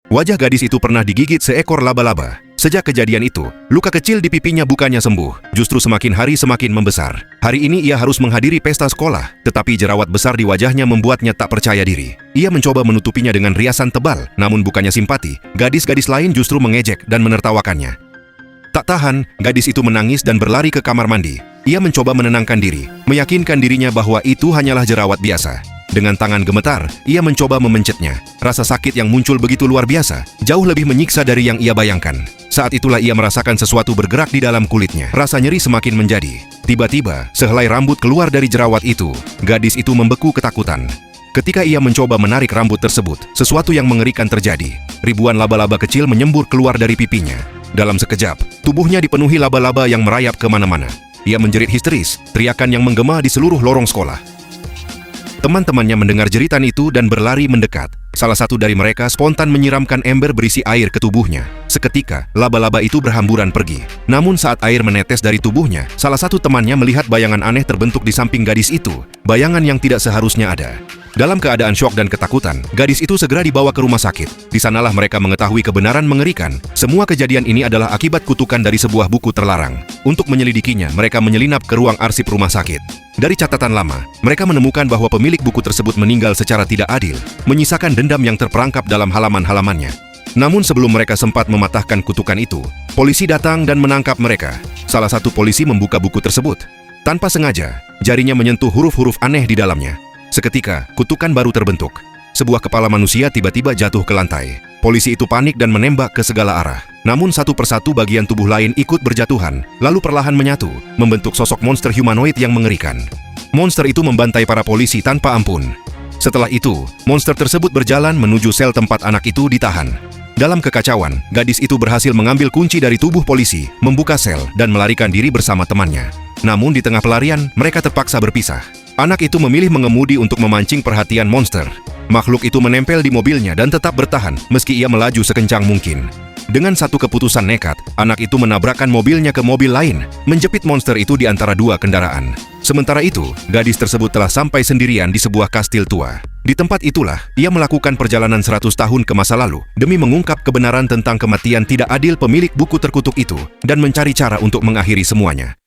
Wajah gadis itu pernah digigit seekor laba-laba. Sejak kejadian itu, luka kecil di pipinya bukannya sembuh, justru semakin hari semakin membesar. Hari ini ia harus menghadiri pesta sekolah, tetapi jerawat besar di wajahnya membuatnya tak percaya diri. Ia mencoba menutupinya dengan riasan tebal, namun bukannya simpati, gadis-gadis lain justru mengejek dan menertawakannya. Tak tahan, gadis itu menangis dan berlari ke kamar mandi. Ia mencoba menenangkan diri, meyakinkan dirinya bahwa itu hanyalah jerawat biasa. Dengan tangan gemetar, ia mencoba memencetnya. Rasa sakit yang muncul begitu luar biasa, jauh lebih menyiksa dari yang ia bayangkan. Saat itulah ia merasakan sesuatu bergerak di dalam kulitnya. Rasa nyeri semakin menjadi. Tiba-tiba, sehelai rambut keluar dari jerawat itu. Gadis itu membeku ketakutan. Ketika ia mencoba menarik rambut tersebut, sesuatu yang mengerikan terjadi. Ribuan laba-laba kecil menyembur keluar dari pipinya. Dalam sekejap, tubuhnya dipenuhi laba-laba yang merayap kemana-mana. Ia menjerit histeris, teriakan yang menggema di seluruh lorong sekolah. Teman-temannya mendengar jeritan itu dan berlari mendekat. Salah satu dari mereka spontan menyiramkan ember berisi air ke tubuhnya. Seketika, laba-laba itu berhamburan pergi. Namun saat air menetes dari tubuhnya, salah satu temannya melihat bayangan aneh terbentuk di samping gadis itu. Bayangan yang tidak seharusnya ada. Dalam keadaan syok dan ketakutan, gadis itu segera dibawa ke rumah sakit. Di sanalah mereka mengetahui kebenaran mengerikan. Semua kejadian ini adalah akibat kutukan dari sebuah buku terlarang. Untuk menyelidikinya, mereka menyelinap ke ruang arsip rumah sakit. Dari catatan lama, mereka menemukan bahwa pemilik buku tersebut meninggal secara tidak adil, menyisakan dendam yang terperangkap dalam halaman-halamannya. Namun sebelum mereka sempat mematahkan kutukan itu, polisi datang dan menangkap mereka. Salah satu polisi membuka buku tersebut. Tanpa sengaja, jarinya menyentuh huruf-huruf aneh di dalamnya. Seketika, kutukan baru terbentuk. Sebuah kepala manusia tiba-tiba jatuh ke lantai. Polisi itu panik dan menembak ke segala arah. Namun satu persatu bagian tubuh lain ikut berjatuhan, lalu perlahan menyatu, membentuk sosok monster humanoid yang mengerikan. Monster itu membantai para polisi tanpa ampun. Setelah itu, monster tersebut berjalan menuju sel tempat anak itu ditahan. Dalam kekacauan, gadis itu berhasil mengambil kunci dari tubuh polisi, membuka sel, dan melarikan diri bersama temannya. Namun di tengah pelarian, mereka terpaksa berpisah. Anak itu memilih mengemudi untuk memancing perhatian monster. Makhluk itu menempel di mobilnya dan tetap bertahan meski ia melaju sekencang mungkin. Dengan satu keputusan nekat, anak itu menabrakkan mobilnya ke mobil lain, menjepit monster itu di antara dua kendaraan. Sementara itu, gadis tersebut telah sampai sendirian di sebuah kastil tua. Di tempat itulah, ia melakukan perjalanan 100 tahun ke masa lalu demi mengungkap kebenaran tentang kematian tidak adil pemilik buku terkutuk itu dan mencari cara untuk mengakhiri semuanya.